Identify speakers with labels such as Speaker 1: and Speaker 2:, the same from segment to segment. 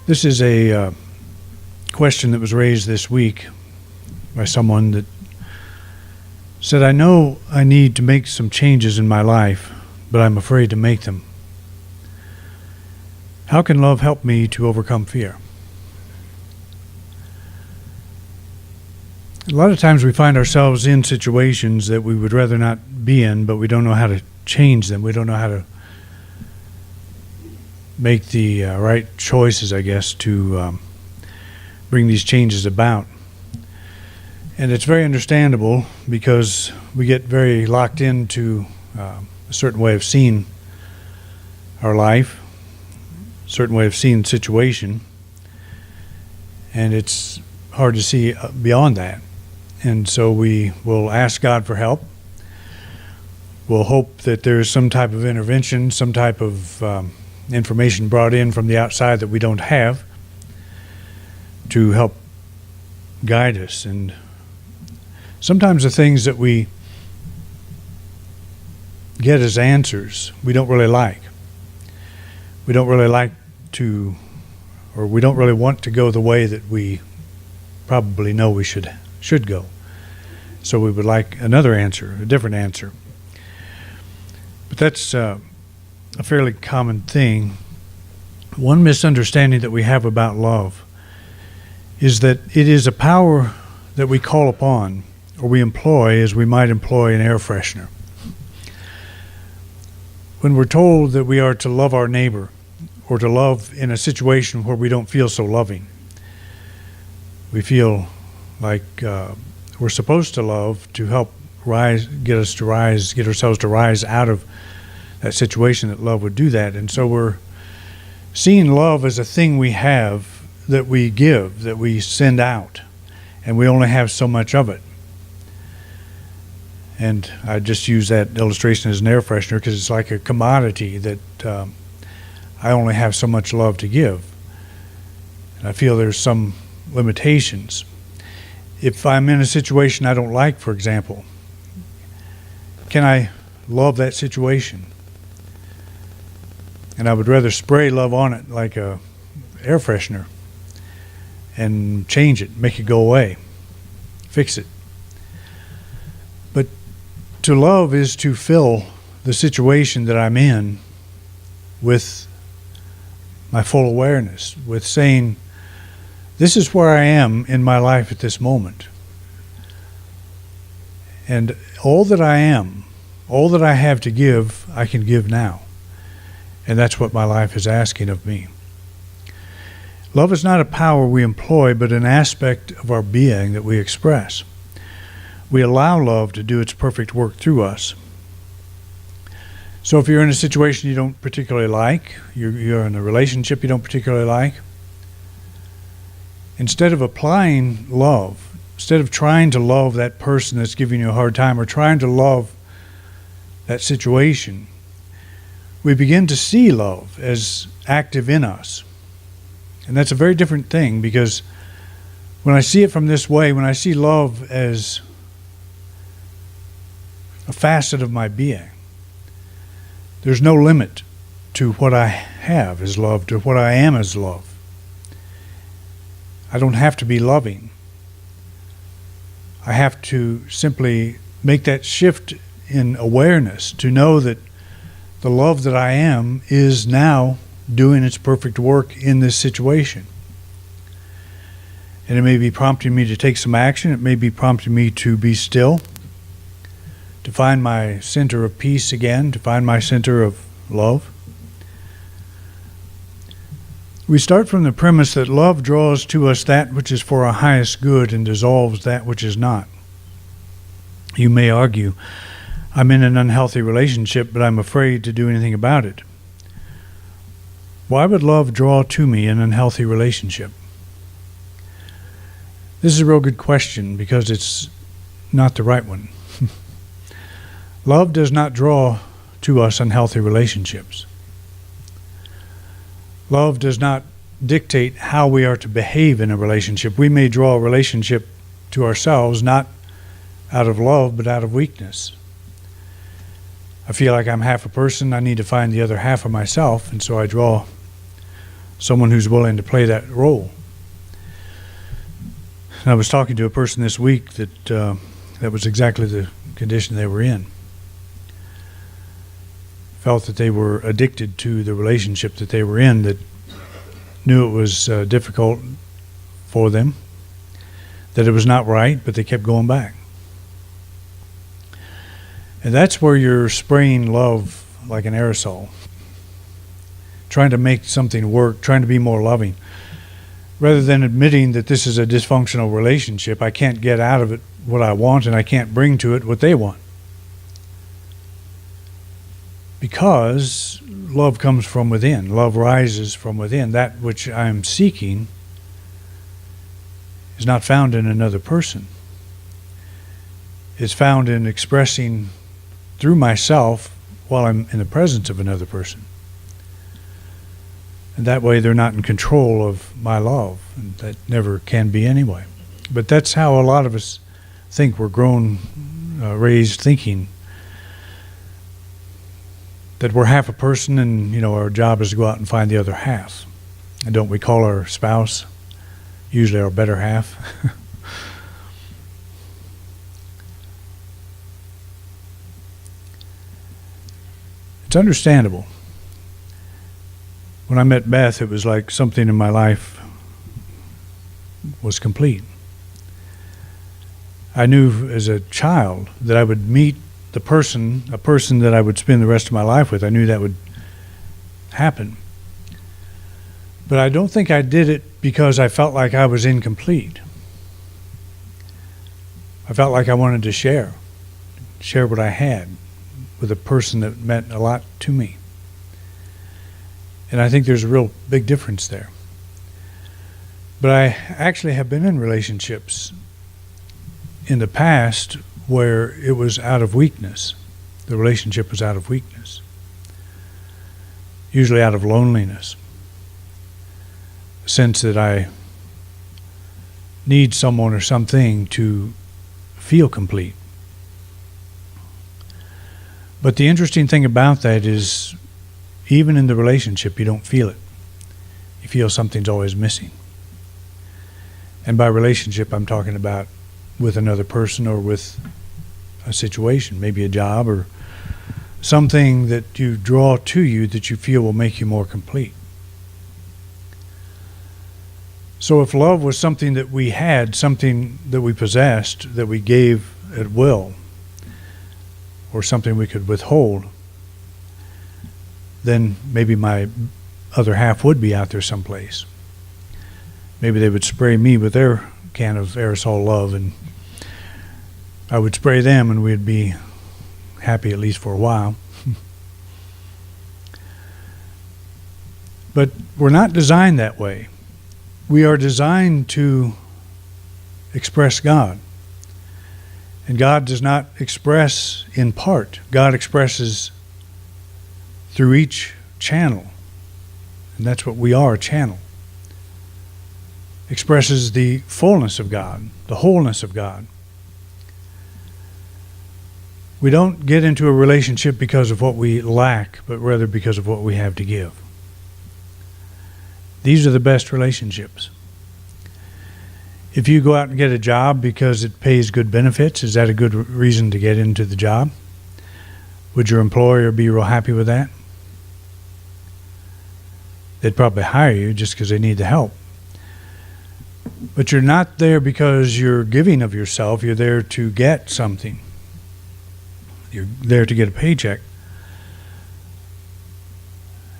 Speaker 1: This is a question that was raised this week by someone that said, I know I need to make some changes in my life, but I'm afraid to make them. How can love help me to overcome fear? A lot of times we find ourselves in situations that we would rather not be in, but we don't know how to change them. We don't know how to make the right choices, I guess, to bring these changes about. And it's very understandable because we get very locked into a certain way of seeing our life, a certain way of seeing the situation, and it's hard to see beyond that. And so we will ask God for help. We'll hope that there's some type of intervention, some type of information brought in from the outside that we don't have to help guide us. And sometimes the things that we get as answers we don't really like. We don't really like to, or we don't really want to go the way that we probably know we should go. So we would like another answer, a different answer. But that's a fairly common thing. One misunderstanding that we have about love is that it is a power that we call upon or we employ as we might employ an air freshener. When we're told that we are to love our neighbor or to love in a situation where we don't feel so loving, we feel like we're supposed to love to help get ourselves to rise out of that situation, that love would do that. And so we're seeing love as a thing we have, that we give, that we send out, and we only have so much of it. And I just use that illustration as an air freshener because it's like a commodity that I only have so much love to give. And I feel there's some limitations. If I'm in a situation I don't like, for example, can I love that situation? And I would rather spray love on it like a air freshener and change it, make it go away, fix it. But to love is to fill the situation that I'm in with my full awareness, with saying, this is where I am in my life at this moment. And all that I am, all that I have to give, I can give now. And that's what my life is asking of me. Love is not a power we employ, but an aspect of our being that we express. We allow love to do its perfect work through us. So if you're in a situation you don't particularly like, you're in a relationship you don't particularly like, instead of applying love, instead of trying to love that person that's giving you a hard time or trying to love that situation, we begin to see love as active in us. And that's a very different thing, because when I see it from this way, when I see love as a facet of my being, there's no limit to what I have as love, to what I am as love. I don't have to be loving. I have to simply make that shift in awareness to know that the love that I am is now doing its perfect work in this situation. And it may be prompting me to take some action. It may be prompting me to be still, to find my center of peace again, to find my center of love. We start from the premise that love draws to us that which is for our highest good and dissolves that which is not. You may argue, I'm in an unhealthy relationship, but I'm afraid to do anything about it. Why would love draw to me an unhealthy relationship? This is a real good question because it's not the right one. Love does not draw to us unhealthy relationships. Love does not dictate how we are to behave in a relationship. We may draw a relationship to ourselves, not out of love, but out of weakness. I feel like I'm half a person. I need to find the other half of myself, and so I draw someone who's willing to play that role. And I was talking to a person this week that was exactly the condition they were in. Felt that they were addicted to the relationship that they were in, that knew it was difficult for them, that it was not right, but they kept going back. And that's where you're spraying love like an aerosol, trying to make something work, trying to be more loving, rather than admitting that this is a dysfunctional relationship. I can't get out of it what I want, and I can't bring to it what they want. Because love comes from within. Love rises from within. That which I'm seeking is not found in another person. It's found in expressing through myself while I'm in the presence of another person. And that way they're not in control of my love. And that never can be anyway. But that's how a lot of us think. We're grown, raised thinking that we're half a person, and our job is to go out and find the other half. And don't we call our spouse usually our better half? It's understandable. When I met Beth, it was like something in my life was complete. I knew as a child that I would meet a person that I would spend the rest of my life with. I knew that would happen. But I don't think I did it because I felt like I was incomplete. I felt like I wanted to share what I had with a person that meant a lot to me. And I think there's a real big difference there. But I actually have been in relationships in the past where it was out of weakness. The relationship was out of weakness. Usually out of loneliness. A sense that I need someone or something to feel complete. But the interesting thing about that is, even in the relationship, you don't feel it. You feel something's always missing. And by relationship, I'm talking about with another person or with a situation, maybe a job or something that you draw to you that you feel will make you more complete. So if love was something that we had, something that we possessed, that we gave at will, or something we could withhold, then maybe my other half would be out there someplace. Maybe they would spray me with their can of aerosol love, and I would spray them, and we'd be happy at least for a while. But we're not designed that way. We are designed to express God. And God does not express in part. God expresses through each channel. And that's what we are, a channel. Expresses the fullness of God, the wholeness of God. We don't get into a relationship because of what we lack, but rather because of what we have to give. These are the best relationships. If you go out and get a job because it pays good benefits, is that a good reason to get into the job? Would your employer be real happy with that? They'd probably hire you just because they need the help. But you're not there because you're giving of yourself. You're there to get something. You're there to get a paycheck.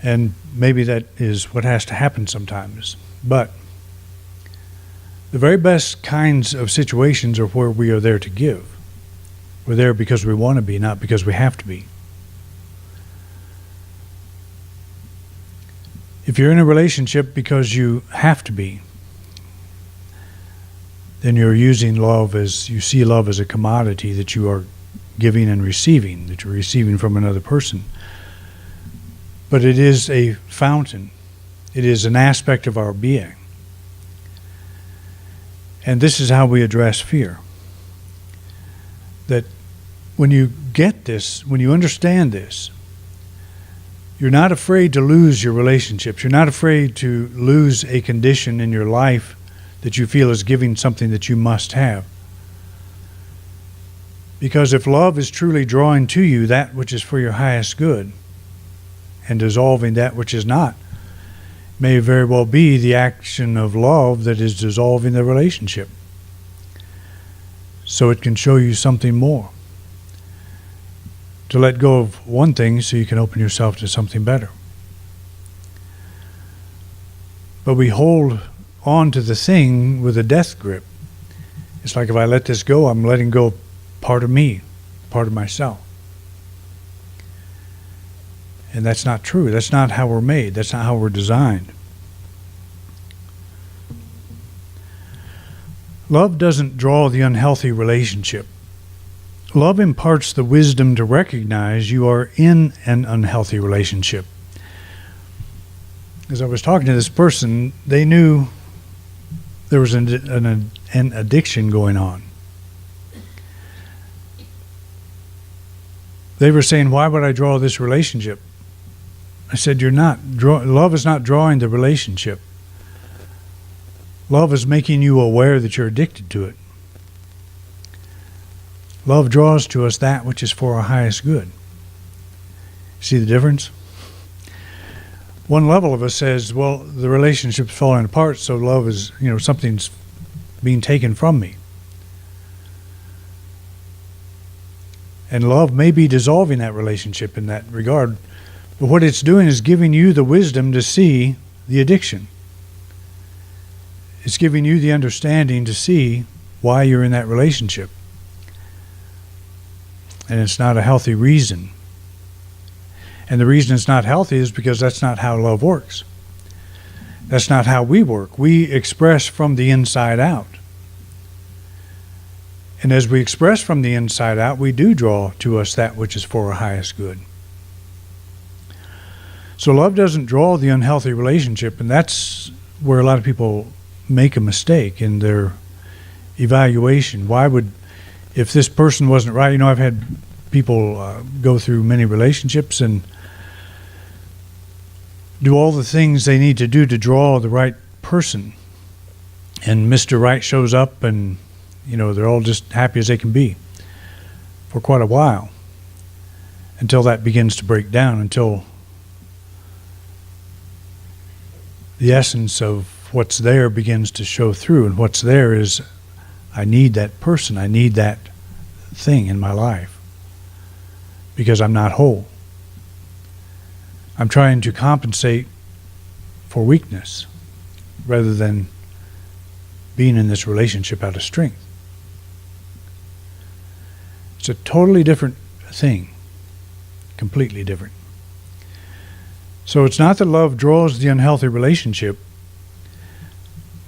Speaker 1: And maybe that is what has to happen sometimes. But the very best kinds of situations are where we are there to give. We're there because we want to be, not because we have to be. If you're in a relationship because you have to be, then you're using love as, you see love as a commodity that you are giving and receiving, that you're receiving from another person. But it is a fountain. It is an aspect of our being. And this is how we address fear. That when you get this, when you understand this, You're not afraid to lose your relationships. You're not afraid to lose a condition in your life that you feel is giving something that you must have. Because if love is truly drawing to you that which is for your highest good and dissolving that which is not, may very well be the action of love that is dissolving the relationship. So it can show you something more. To let go of one thing so you can open yourself to something better. But we hold on to the thing with a death grip. It's like if I let this go, I'm letting go part of me, part of myself. And that's not true. That's not how we're made. That's not how we're designed. Love doesn't draw the unhealthy relationship. Love imparts the wisdom to recognize you are in an unhealthy relationship. As I was talking to this person, they knew there was an addiction going on. They were saying, why would I draw this relationship? I said, love is not drawing the relationship. Love is making you aware that you're addicted to it. Love draws to us that which is for our highest good. See the difference? One level of us says, well, the relationship's falling apart, so love is, something's being taken from me. And love may be dissolving that relationship in that regard, but what it's doing is giving you the wisdom to see the addiction. It's giving you the understanding to see why you're in that relationship. And it's not a healthy reason. And the reason it's not healthy is because that's not how love works. That's not how we work. We express from the inside out. And as we express from the inside out, we do draw to us that which is for our highest good. So love doesn't draw the unhealthy relationship, and that's where a lot of people make a mistake in their evaluation. If this person wasn't right, I've had people go through many relationships and do all the things they need to do to draw the right person. And Mr. Right shows up and, they're all just happy as they can be for quite a while until that begins to break down, until the essence of what's there begins to show through. And what's there is, I need that person. I need that thing in my life because I'm not whole. I'm trying to compensate for weakness rather than being in this relationship out of strength. It's a totally different thing, completely different. So it's not that love draws the unhealthy relationship.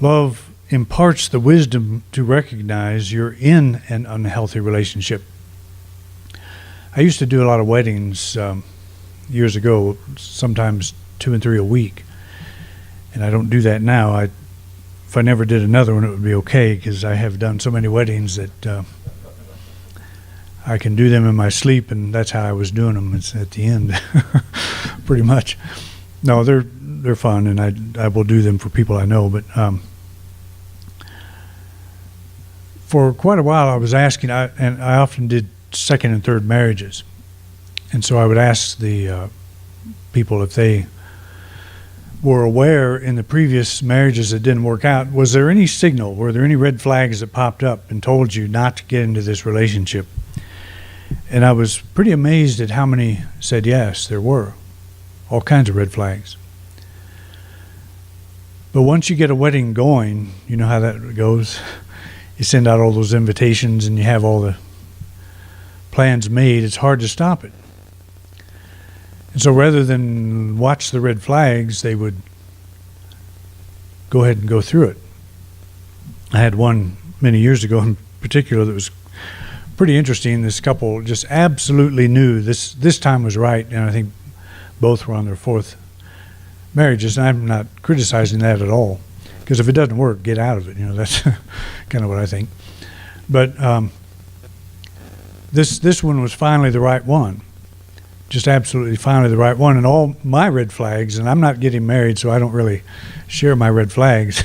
Speaker 1: Love imparts the wisdom to recognize you're in an unhealthy relationship. I used to do a lot of weddings years ago, sometimes 2 and 3 a week. And I don't do that now. If I never did another one, it would be okay, because I have done so many weddings that I can do them in my sleep, and that's how I was doing them. It's at the end, pretty much. No, they're fun, and I will do them for people I know. But for quite a while, I was asking, and I often did second and third marriages, and so I would ask the people if they were aware in the previous marriages that didn't work out, was there any signal, were there any red flags that popped up and told you not to get into this relationship? And I was pretty amazed at how many said yes, there were. All kinds of red flags. But once you get a wedding going, you know how that goes. You send out all those invitations and you have all the plans made. It's hard to stop it. And so rather than watch the red flags, they would go ahead and go through it. I had one many years ago in particular that was pretty interesting. This couple just absolutely knew this time was right, and I think both were on their 4th marriages, and I'm not criticizing that at all, because if it doesn't work, get out of it. That's kind of what I think. But this one was finally the right one. just absolutely finally the right one. And all my red flags, and I'm not getting married, so I don't really share my red flags.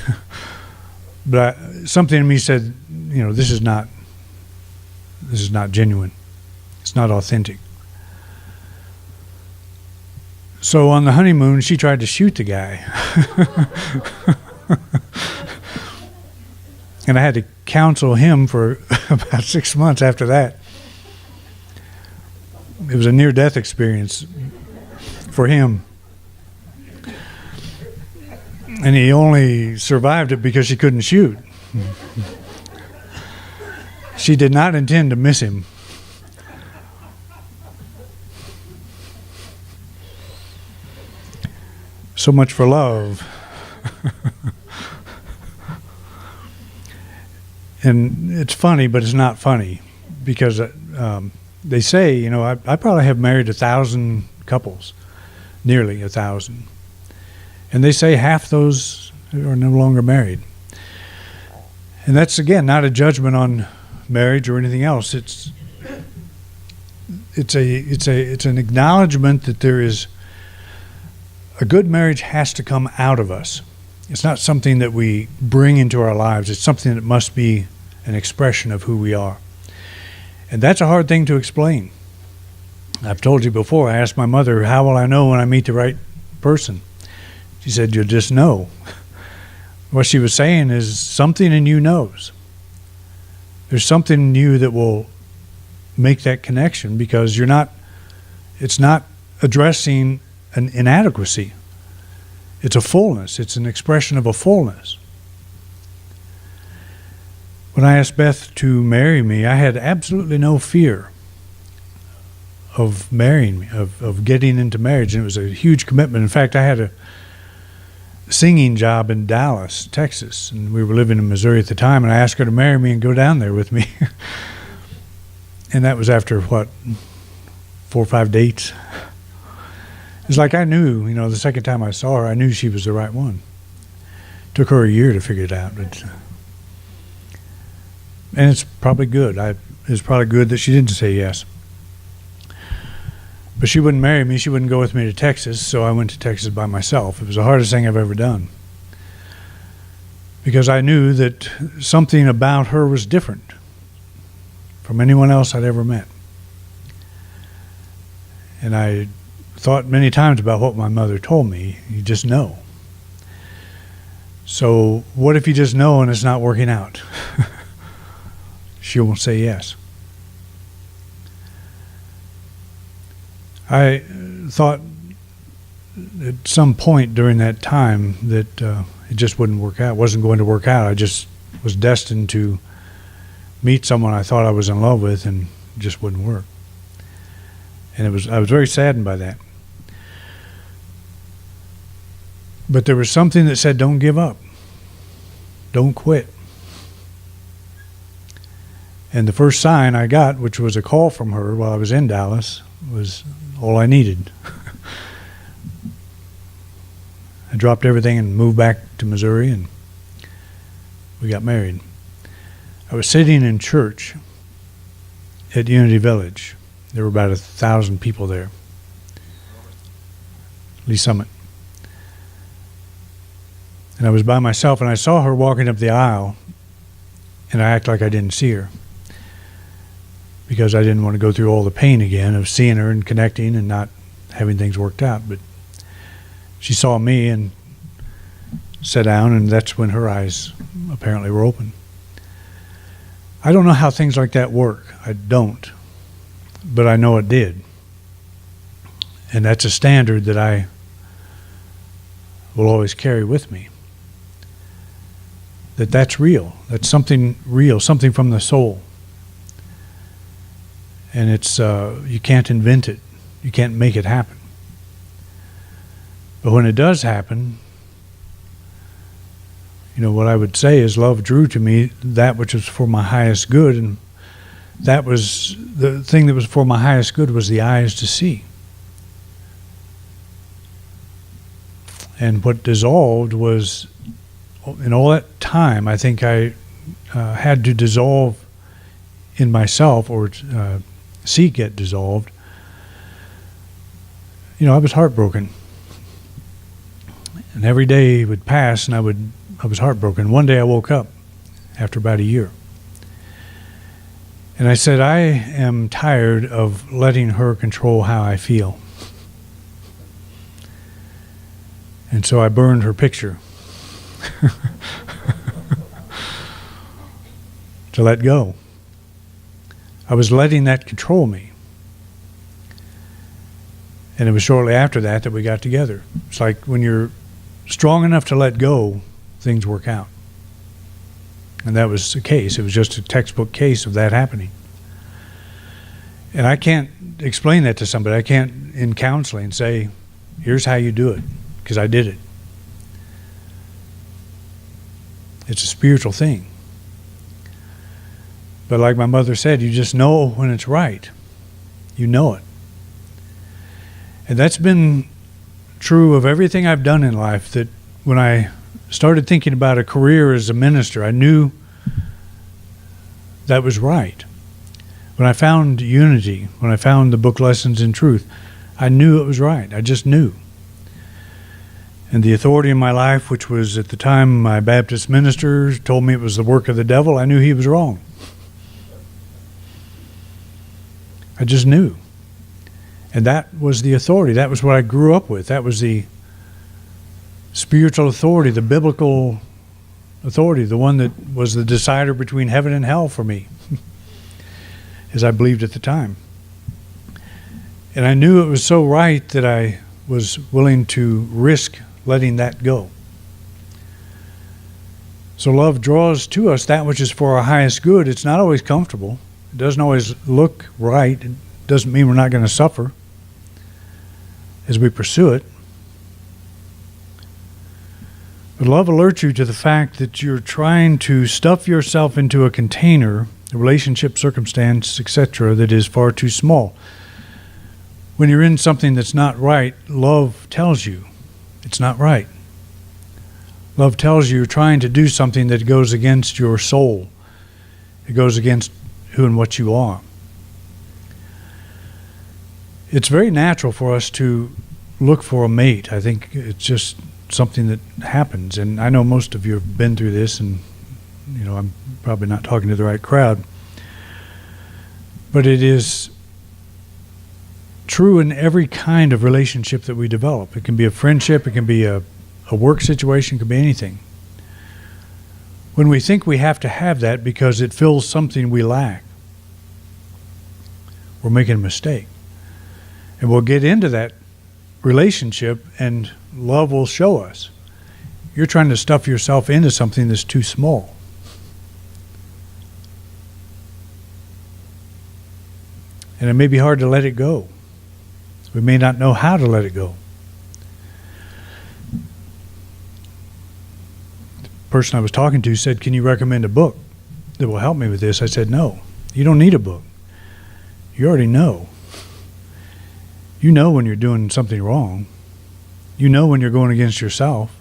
Speaker 1: But something in me said, this is not genuine. It's not authentic. So on the honeymoon, she tried to shoot the guy. And I had to counsel him for about 6 months after that. It was a near-death experience for him. And he only survived it because she couldn't shoot. She did not intend to miss him. So much for love. And it's funny, but it's not funny, because they say, I probably have married 1,000 couples, nearly 1,000. And they say half those are no longer married. And that's, again, not a judgment on marriage or anything else. It's an acknowledgement that there is a good marriage has to come out of us. It's not something that we bring into our lives. It's something that must be an expression of who we are. And that's a hard thing to explain. I've told you before, I asked my mother, how will I know when I meet the right person? She said, you'll just know. What she was saying is something in you knows. There's something in you that will make that connection, because it's not addressing an inadequacy. It's a fullness. It's an expression of a fullness. When I asked Beth to marry me, I had absolutely no fear of marrying me, of getting into marriage. And it was a huge commitment. In fact, I had a singing job in Dallas, Texas, and we were living in Missouri at the time, and I asked her to marry me and go down there with me. And that was after, 4 or 5 dates. It's like I knew, the second time I saw her, I knew she was the right one. Took her a year to figure it out. And it's probably good. It's probably good that she didn't say yes. But she wouldn't marry me. She wouldn't go with me to Texas, so I went to Texas by myself. It was the hardest thing I've ever done, because I knew that something about her was different from anyone else I'd ever met. And I thought many times about what my mother told me. You just know. So what if you just know and it's not working out? She won't say yes. I thought at some point during that time that it just wouldn't work out. It wasn't going to work out. I just was destined to meet someone I thought I was in love with, and it just wouldn't work. And I was very saddened by that. But there was something that said, don't give up. Don't quit. And the first sign I got, which was a call from her while I was in Dallas, was all I needed. I dropped everything and moved back to Missouri, and we got married. I was sitting in church at Unity Village. There were about 1,000 people there. Lee Summit. And I was by myself, and I saw her walking up the aisle, and I acted like I didn't see her, because I didn't want to go through all the pain again of seeing her and connecting and not having things worked out. But she saw me and sat down, and that's when her eyes apparently were open. I don't know how things like that work. I don't. But I know it did. And that's a standard that I will always carry with me. That's real. That's something real, something from the soul. And it's you can't invent it. You can't make it happen. But when it does happen, what I would say is love drew to me that which was for my highest good, and that was the thing that was for my highest good was the eyes to see. And what dissolved was, in all that time, I think I had to dissolve in myself, or see get dissolved, I was heartbroken. And every day would pass and I was heartbroken. One day I woke up after about a year. And I said, I am tired of letting her control how I feel. And so I burned her picture to let go. I was letting that control me. And it was shortly after that we got together. It's like when you're strong enough to let go, things work out. And that was the case. It was just a textbook case of that happening. And I can't explain that to somebody. I can't, in counseling, say, here's how you do it, because I did it. It's a spiritual thing. But like my mother said, you just know when it's right. You know it. And that's been true of everything I've done in life, that when I started thinking about a career as a minister, I knew that was right. When I found unity, when I found the book Lessons in Truth, I knew it was right. I just knew. And the authority in my life, which was at the time my Baptist minister told me it was the work of the devil, I knew he was wrong. I just knew. And that was the authority. That was what I grew up with. That was the spiritual authority, the biblical authority, the one that was the decider between heaven and hell for me, as I believed at the time. And I knew it was so right that I was willing to risk letting that go. So love draws to us that which is for our highest good. It's not always comfortable. It doesn't always look right. It doesn't mean we're not going to suffer as we pursue it. But love alerts you to the fact that you're trying to stuff yourself into a container, a relationship, circumstance, etc., that is far too small. When you're in something that's not right, love tells you it's not right. Love tells you you're trying to do something that goes against your soul. It goes against who and what you are. It's very natural for us to look for a mate. I think it's just something that happens. And I know most of you have been through this, and I'm probably not talking to the right crowd. But it is true in every kind of relationship that we develop. It can be a friendship, it can be a work situation, it can be anything. When we think we have to have that because it fills something we lack, we're making a mistake. And we'll get into that relationship and love will show us. You're trying to stuff yourself into something that's too small. And it may be hard to let it go. We may not know how to let it go. The person I was talking to said, "Can you recommend a book that will help me with this?" I said, "No, you don't need a book. You already know. You know when you're doing something wrong. You know when you're going against yourself.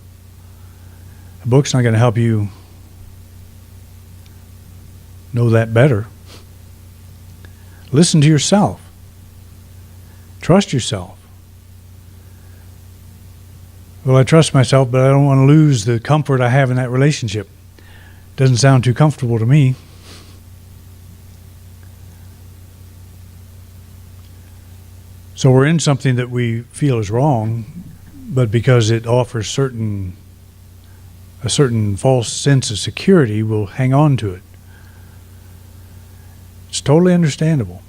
Speaker 1: A book's not going to help you know that better. Listen to yourself. Trust yourself." Well, I trust myself, but I don't want to lose the comfort I have in that relationship. Doesn't sound too comfortable to me. So we're in something that we feel is wrong, but because it offers a certain false sense of security, we'll hang on to it. It's totally understandable.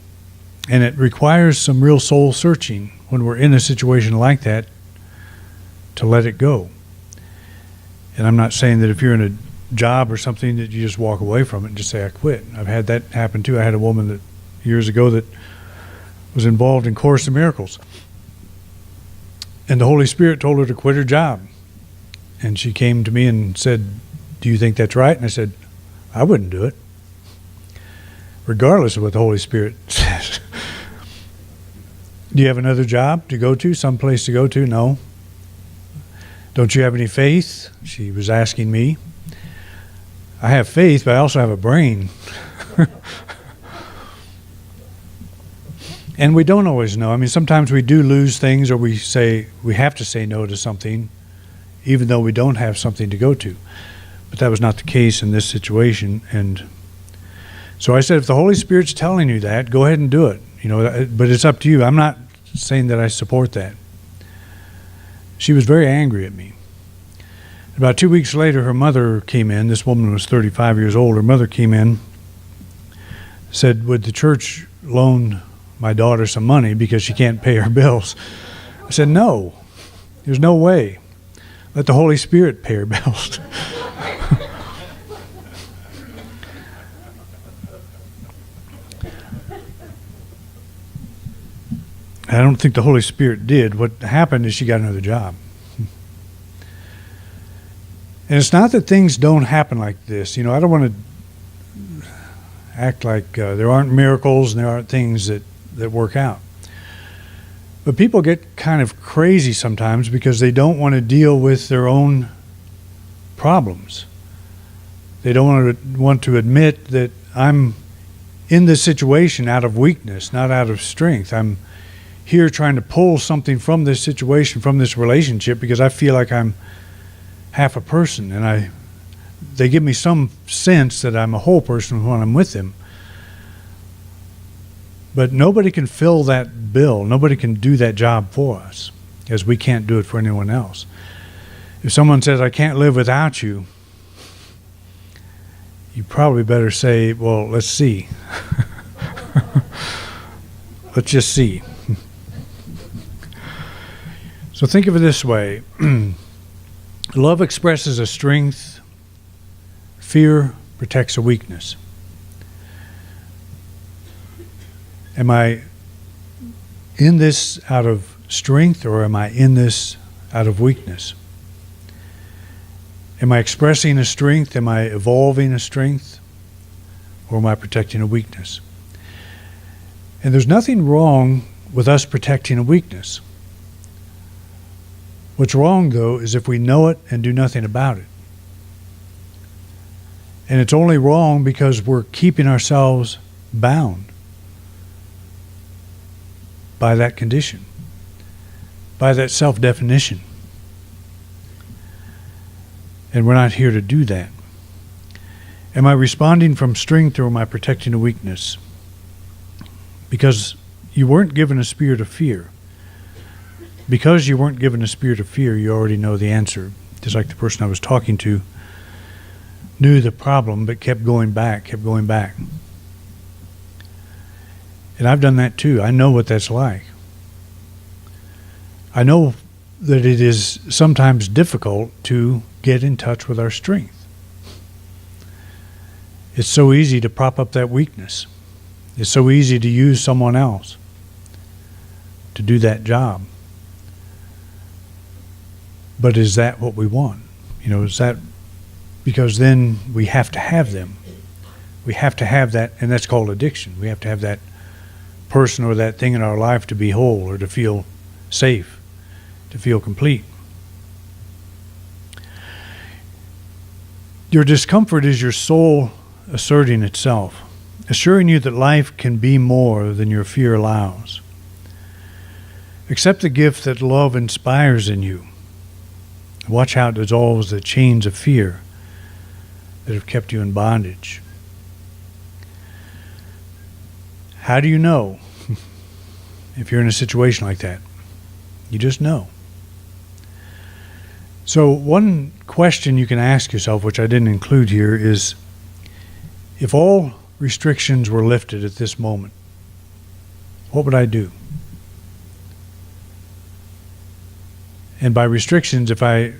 Speaker 1: And it requires some real soul searching when we're in a situation like that to let it go. And I'm not saying that if you're in a job or something that you just walk away from it and just say, "I quit." I've had that happen too. I had a woman that years ago that was involved in Course in Miracles. And the Holy Spirit told her to quit her job. And she came to me and said, "Do you think that's right?" And I said, "I wouldn't do it." Regardless of what the Holy Spirit says. "Do you have another job to go to, someplace to go to?" "No." "Don't you have any faith?" She was asking me. "I have faith, but I also have a brain." And we don't always know. I mean, sometimes we do lose things, or we have to say no to something, even though we don't have something to go to. But that was not the case in this situation. And so I said, if the Holy Spirit's telling you that, go ahead and do it. But it's up to you. I'm not saying that I support that. She was very angry at me. About 2 weeks later, her mother came in. This woman was 35 years old. Her mother came in, said, would the church loan my daughter some money because she can't pay her bills? I said, no, there's no way. Let the Holy Spirit pay her bills. I don't think the Holy Spirit did. What happened is she got another job. And it's not that things don't happen like this. I don't want to act like there aren't miracles and there aren't things that work out. But people get kind of crazy sometimes because they don't want to deal with their own problems. They don't want to admit that I'm in this situation out of weakness, not out of strength. I'm here trying to pull something from this situation, from this relationship, because I feel like I'm half a person, and they give me some sense that I'm a whole person when I'm with them. But nobody can fill that bill. Nobody can do that job for us, as we can't do it for anyone else. If someone says, I can't live without you, you probably better say, well, let's see. Let's just see. So think of it this way. Love expresses a strength. Fear protects a weakness. Am I in this out of strength, or am I in this out of weakness? Am I expressing a strength? Am I evolving a strength? Or am I protecting a weakness? And there's nothing wrong with us protecting a weakness. What's wrong, though, is if we know it and do nothing about it. And it's only wrong because we're keeping ourselves bound by that condition, by that self-definition. And we're not here to do that. Am I responding from strength, or am I protecting a weakness? Because you weren't given a spirit of fear. Because you weren't given a spirit of fear, you already know the answer. Just like the person I was talking to knew the problem, but kept going back. And I've done that too. I know what that's like. I know that it is sometimes difficult to get in touch with our strength. It's so easy to prop up that weakness. It's so easy to use someone else to do that job. But is that what we want? Is that because then we have to have them? We have to have that, and that's called addiction. We have to have that person or that thing in our life to be whole, or to feel safe, to feel complete. Your discomfort is your soul asserting itself, assuring you that life can be more than your fear allows. Accept the gift that love inspires in you. Watch how it dissolves the chains of fear that have kept you in bondage. How do you know if you're in a situation like that? You just know. So one question you can ask yourself, which I didn't include here, is if all restrictions were lifted at this moment, what would I do? And by restrictions, if I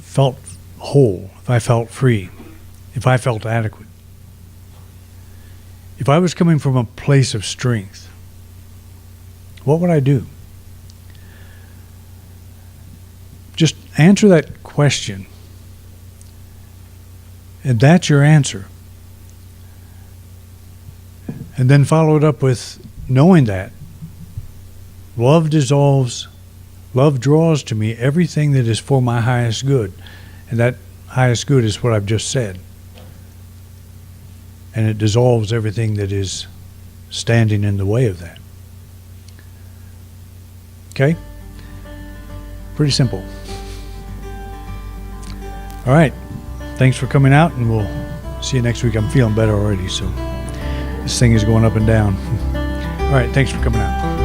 Speaker 1: felt whole, if I felt free, if I felt adequate, if I was coming from a place of strength, what would I do? Just answer that question. And that's your answer. And then follow it up with knowing that love dissolves, love draws to me everything that is for my highest good. And that highest good is what I've just said. And it dissolves everything that is standing in the way of that. Okay? Pretty simple. All right. Thanks for coming out, and we'll see you next week. I'm feeling better already, so this thing is going up and down. All right. Thanks for coming out.